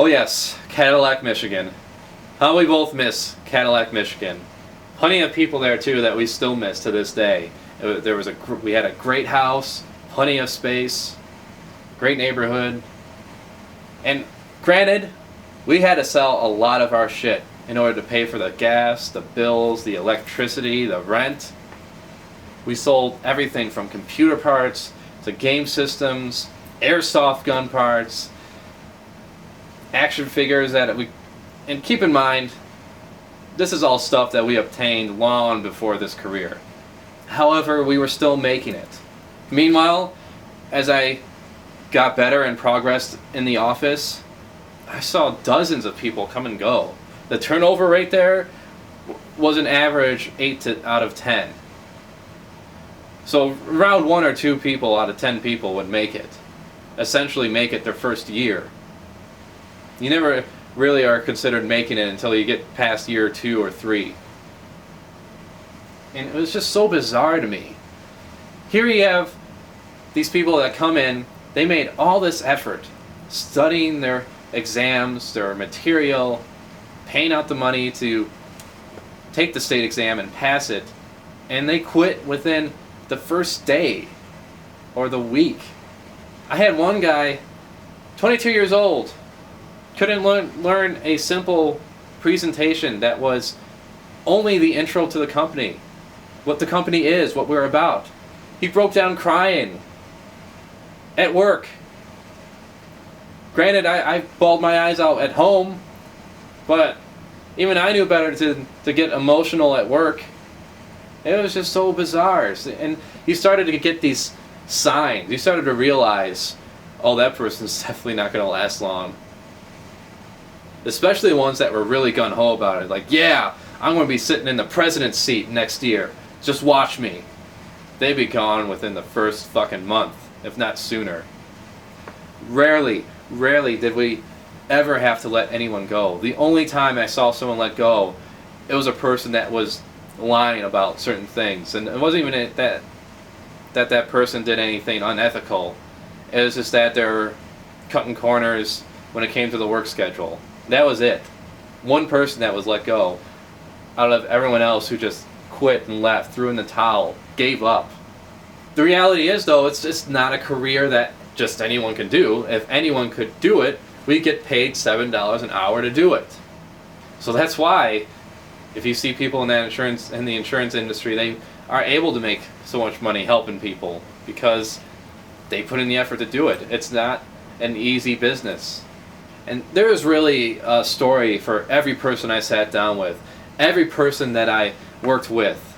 Oh yes, Cadillac, Michigan. How we both miss Cadillac, Michigan. Plenty of people there too that we still miss to this day. We had a great house, plenty of space, great neighborhood, and granted, we had to sell a lot of our shit in order to pay for the gas, the bills, the electricity, the rent. We sold everything from computer parts to game systems, airsoft gun parts, action figures and keep in mind, this is all stuff that we obtained long before this career. However, we were still making it. Meanwhile, as I got better and progressed in the office, I saw dozens of people come and go. The turnover rate there was an average 8 out of 10. So around 1 or 2 people out of 10 people would make it. Essentially make it their first year. You never really are considered making it until you get past year 2 or 3. And it was just so bizarre to me. Here you have these people that come in, they made all this effort studying their exams, their material, paying out the money to take the state exam and pass it, and they quit within the first day or the week. I had one guy, 22 years old, couldn't learn a simple presentation that was only the intro to the company, what the company is, what we're about. He broke down crying at work. Granted, I bawled my eyes out at home, but even I knew better to get emotional at work. It was just so bizarre. And you started to get these signs. You started to realize, oh, that person's definitely not going to last long. Especially the ones that were really gung-ho about it. Like, yeah, I'm going to be sitting in the president's seat next year. Just watch me. They'd be gone within the first fucking month, if not sooner. Rarely did we ever have to let anyone go. The only time I saw someone let go, it was a person that was lying about certain things. And it wasn't even that person did anything unethical. It was just that they were cutting corners when it came to the work schedule. That was it. One person that was let go out of everyone else who just quit and left, threw in the towel, gave up. The reality is, though, it's just not a career that just anyone can do. If anyone could do it, we'd get paid $7 an hour to do it. So that's why, if you see people in the insurance industry, they are able to make so much money helping people because they put in the effort to do it. It's not an easy business. And there is really a story for every person I sat down with, every person that I worked with.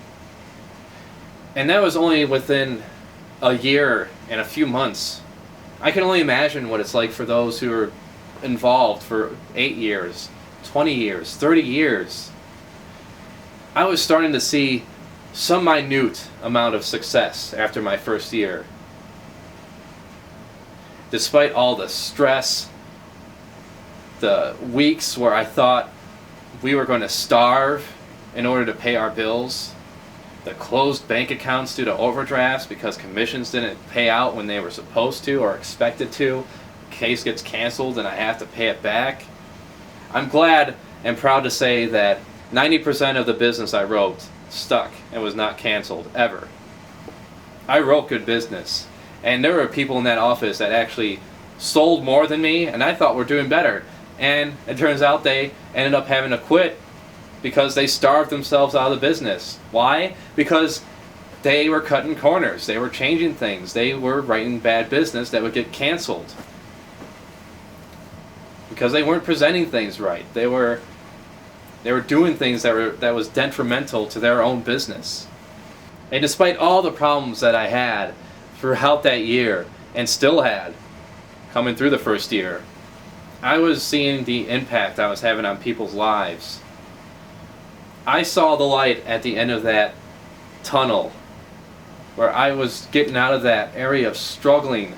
And that was only within a year and a few months. I can only imagine what it's like for those who are involved for 8 years, 20 years, 30 years. I was starting to see some minute amount of success after my first year. Despite all the stress, the weeks where I thought we were going to starve in order to pay our bills, the closed bank accounts due to overdrafts because commissions didn't pay out when they were supposed to or expected to, case gets canceled and I have to pay it back. I'm glad and proud to say that 90% of the business I wrote stuck and was not canceled ever. I wrote good business, and there were people in that office that actually sold more than me and I thought were doing better. And it turns out they ended up having to quit because they starved themselves out of the business. Why? Because they were cutting corners. They were changing things. They were writing bad business that would get canceled. Because they weren't presenting things right. They were doing things that was detrimental to their own business. And despite all the problems that I had throughout that year, and still had, coming through the first year, I was seeing the impact I was having on people's lives. I saw the light at the end of that tunnel, where I was getting out of that area of struggling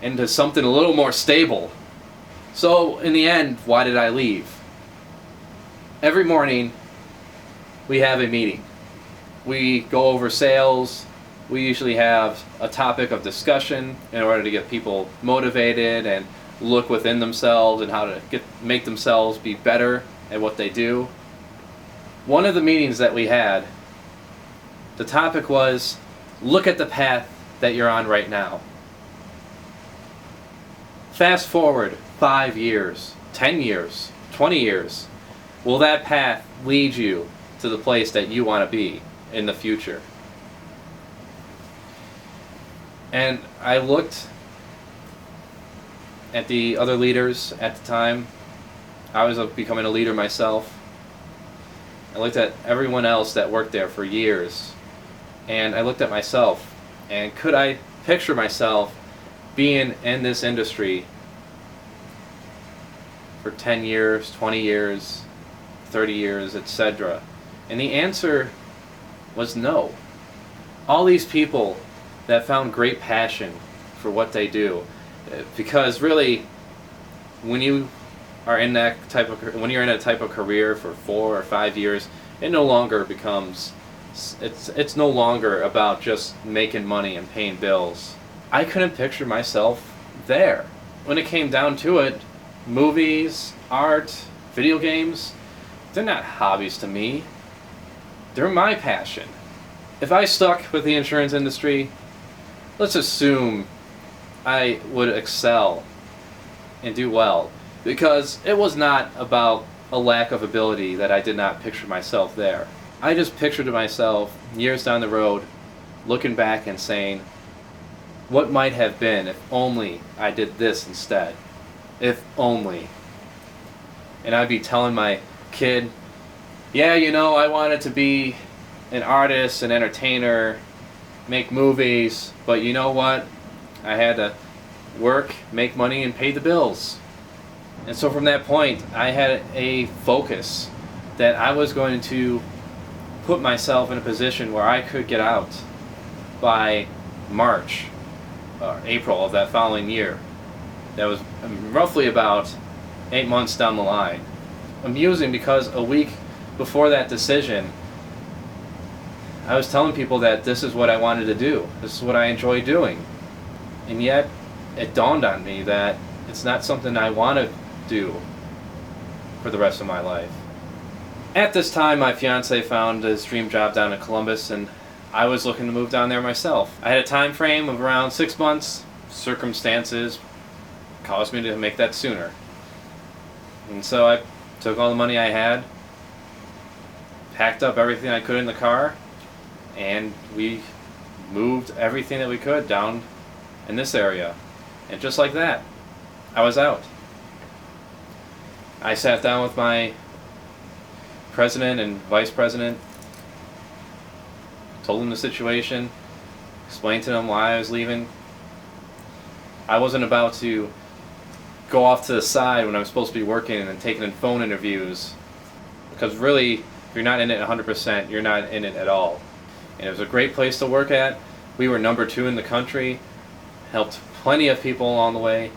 into something a little more stable. So in the end, why did I leave? Every morning, we have a meeting. We go over sales. We usually have a topic of discussion in order to get people motivated and look within themselves and how to make themselves be better at what they do. One of the meetings that we had, the topic was, look at the path that you're on right now. Fast forward 5 years, 10 years, 20 years. Will that path lead you to the place that you want to be in the future? And I looked at the other leaders at the time. I was becoming a leader myself. I looked at everyone else that worked there for years, and I looked at myself, and could I picture myself being in this industry for 10 years, 20 years, 30 years, etc.? And the answer was no. All these people that found great passion for what they do, because really, when you are in that type of career for 4 or 5 years, it no longer becomes, it's no longer about just making money and paying bills. I couldn't picture myself there. When it came down to it, movies, art, video games, they're not hobbies to me. They're my passion. If I stuck with the insurance industry, let's assume I would excel and do well, because it was not about a lack of ability that I did not picture myself there. I just pictured myself years down the road looking back and saying, what might have been if only I did this instead? If only. And I'd be telling my kid, yeah, I wanted to be an artist, an entertainer, make movies, but you know what? I had to work, make money, and pay the bills. And so from that point, I had a focus that I was going to put myself in a position where I could get out by March or April of that following year. That was roughly about 8 months down the line. Amusing, because a week before that decision, I was telling people that this is what I wanted to do. This is what I enjoy doing. And yet, it dawned on me that it's not something I want to do for the rest of my life. At this time, my fiance found his dream job down in Columbus, and I was looking to move down there myself. I had a time frame of around 6 months. Circumstances caused me to make that sooner. And so I took all the money I had, packed up everything I could in the car, and we moved everything that we could down in this area. And just like that, I was out. I sat down with my president and vice president, told them the situation, explained to them why I was leaving. I wasn't about to go off to the side when I was supposed to be working and taking in phone interviews, because really, if you're not in it 100%, you're not in it at all. And it was a great place to work at. We were number 2 in the country, helped plenty of people along the way.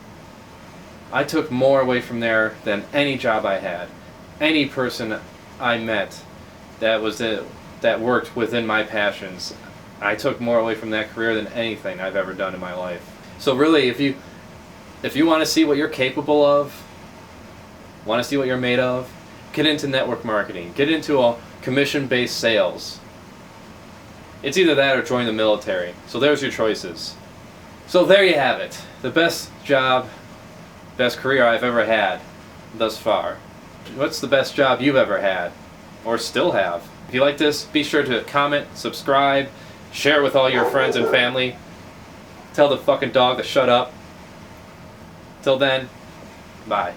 I took more away from there than any job I had. Any person I met that worked within my passions, I took more away from that career than anything I've ever done in my life. So really, if you want to see what you're capable of, want to see what you're made of, get into network marketing, get into a commission-based sales. It's either that or join the military. So there's your choices. So there you have it. The best job, best career I've ever had thus far. What's the best job you've ever had or still have? If you like this, be sure to comment, subscribe, share with all your friends and family. Tell the fucking dog to shut up. Till then, bye.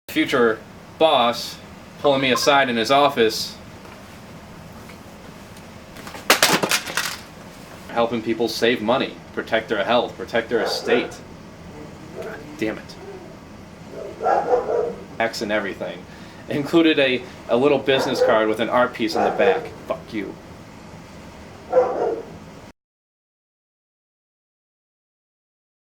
Future boss pulling me aside in his office, helping people save money, protect their health, protect their estate. God damn it. X and everything. Included a little business card with an art piece on the back. Fuck you.